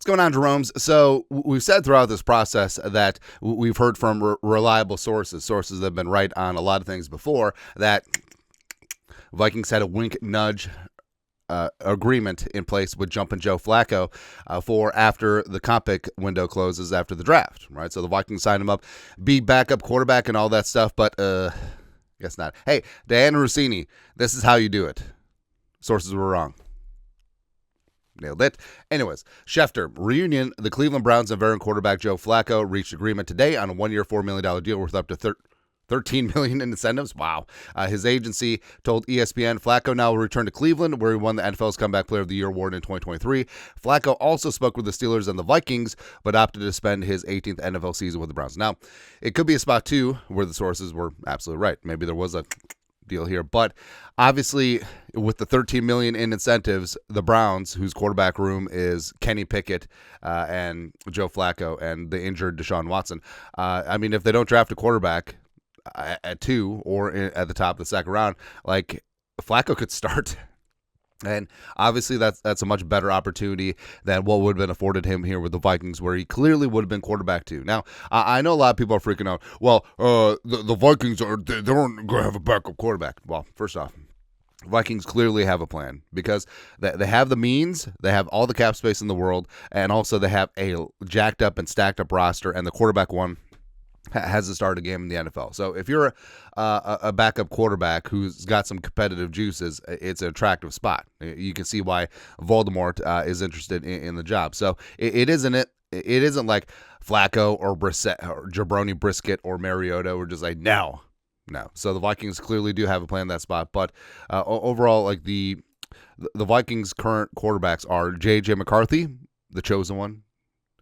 going on, Jerome's? So we've said throughout this process that we've heard from reliable sources that have been right on a lot of things before, that Vikings had a wink nudge agreement in place with Jumpin' Joe Flacco for after the comp pick window closes after the draft, right? So the Vikings signed him up, be backup quarterback and all that stuff, but guess not. Hey, Diana Rossini, this is how you do it. Sources were wrong. Nailed it. Anyways, Schefter, reunion. The Cleveland Browns and veteran quarterback Joe Flacco reached agreement today on a one-year, $4 million deal worth up to $13 million in incentives. Wow. His agency told ESPN Flacco now will return to Cleveland, where he won the NFL's Comeback Player of the Year award in 2023. Flacco also spoke with the Steelers and the Vikings, but opted to spend his 18th NFL season with the Browns. Now, it could be a spot two where the sources were absolutely right. Maybe there was a deal here, but obviously with the $13 million in incentives, the Browns, whose quarterback room is Kenny Pickett and Joe Flacco and the injured Deshaun Watson, I mean, if they don't draft a quarterback at 2 or at the top of the second round, like, Flacco could start. And obviously that's a much better opportunity than what would have been afforded him here with the Vikings, where he clearly would have been quarterback 2. Now, I know a lot of people are freaking out. Well, the Vikings they don't going to have a backup quarterback. Well, first off, Vikings clearly have a plan, because they have the means, they have all the cap space in the world, and also they have a jacked up and stacked up roster, and the quarterback one has to start a game in the NFL. So if you're a backup quarterback who's got some competitive juices, it's an attractive spot. You can see why Voldemort is interested in the job. So it isn't like Flacco or Brissett or Jabroni Brisket or Mariota. We're just like, no. So the Vikings clearly do have a plan in that spot. But overall, like the Vikings' current quarterbacks are J.J. McCarthy, the chosen one,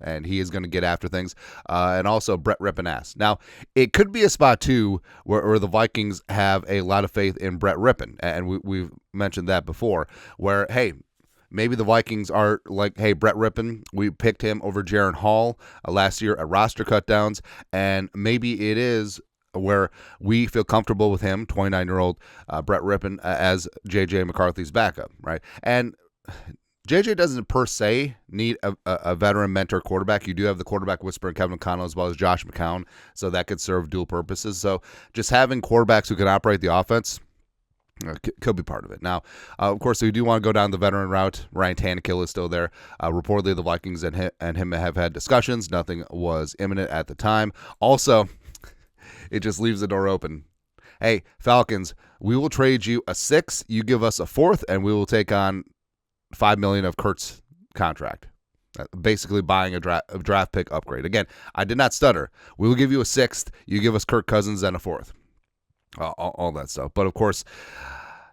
and he is going to get after things, and also Brett Rippon-Ass. Now, it could be a spot, too, where the Vikings have a lot of faith in Brett Rippon, and we've mentioned that before, where, hey, maybe the Vikings are like, hey, Brett Rippon, we picked him over Jaron Hall last year at roster cutdowns, and maybe it is where we feel comfortable with him, 29-year-old Brett Rippon, as J.J. McCarthy's backup, right? And JJ doesn't per se need a veteran mentor quarterback. You do have the quarterback whisperer in Kevin O'Connell as well as Josh McCown, so that could serve dual purposes. So just having quarterbacks who can operate the offense could be part of it. Now, of course, we do want to go down the veteran route. Ryan Tannehill is still there. Reportedly, the Vikings and him have had discussions. Nothing was imminent at the time. Also, it just leaves the door open. Hey, Falcons, we will trade you a 6, you give us a 4th, and we will take on $5 million of Kurt's contract, basically buying a draft pick upgrade. Again, I did not stutter. We will give you a 6th. You give us Kirk Cousins and a 4th. All that stuff. But of course,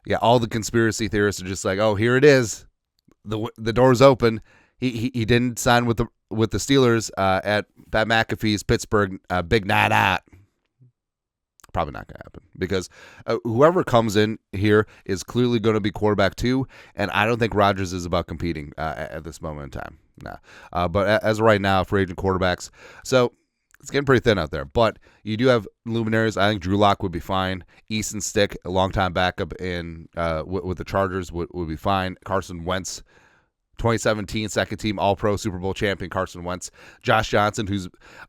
yeah, all the conspiracy theorists are just like, oh, here it is. The door's open. He didn't sign with the Steelers at Pat McAfee's Pittsburgh big night out. Probably not going to happen, because whoever comes in here is clearly going to be quarterback 2, and I don't think Rodgers is about competing at this moment in time. No. But as of right now, free agent quarterbacks, so it's getting pretty thin out there. But you do have luminaries. I think Drew Lock would be fine. Easton Stick, a longtime backup in with the Chargers, would be fine. Carson Wentz, 2017 second team All-Pro Super Bowl champion Carson Wentz. Josh Johnson,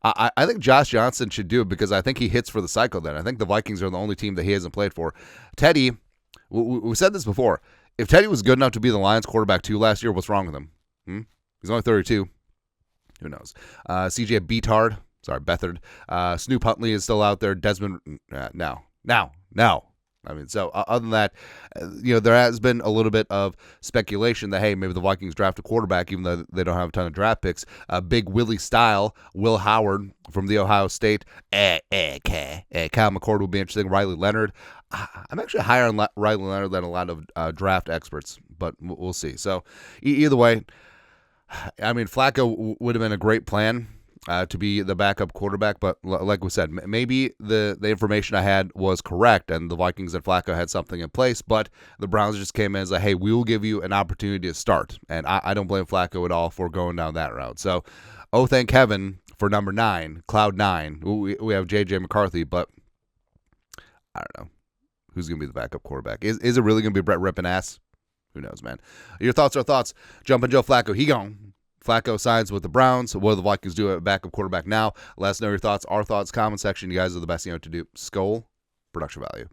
I think Josh Johnson should do it, because I think he hits for the cycle then. I think the Vikings are the only team that he hasn't played for. Teddy, we said this before. If Teddy was good enough to be the Lions quarterback 2 last year, what's wrong with him? He's only 32. Who knows? CJ Beathard. Snoop Huntley is still out there. Desmond, now. I mean, so other than that, there has been a little bit of speculation that, hey, maybe the Vikings draft a quarterback, even though they don't have a ton of draft picks. Big Willie style, Will Howard from the Ohio State. Kyle McCord will be interesting. Riley Leonard. I'm actually higher on Riley Leonard than a lot of draft experts, but we'll see. So either way, I mean, Flacco would have been a great plan to be the backup quarterback, but like we said, maybe the information I had was correct, and the Vikings and Flacco had something in place, but the Browns just came in as like, hey, we will give you an opportunity to start, and I don't blame Flacco at all for going down that route. So, thank heaven for number 9, Cloud 9. We have J.J. McCarthy, but I don't know who's going to be the backup quarterback. Is it really going to be Brett Rippon-Ass? Who knows, man? Your thoughts are thoughts. Jumpin' Joe Flacco, he gone. Flacco signs with the Browns. What do the Vikings do at backup quarterback now? Let us know your thoughts. Our thoughts, comment section. You guys are the best to do. Skol, production value.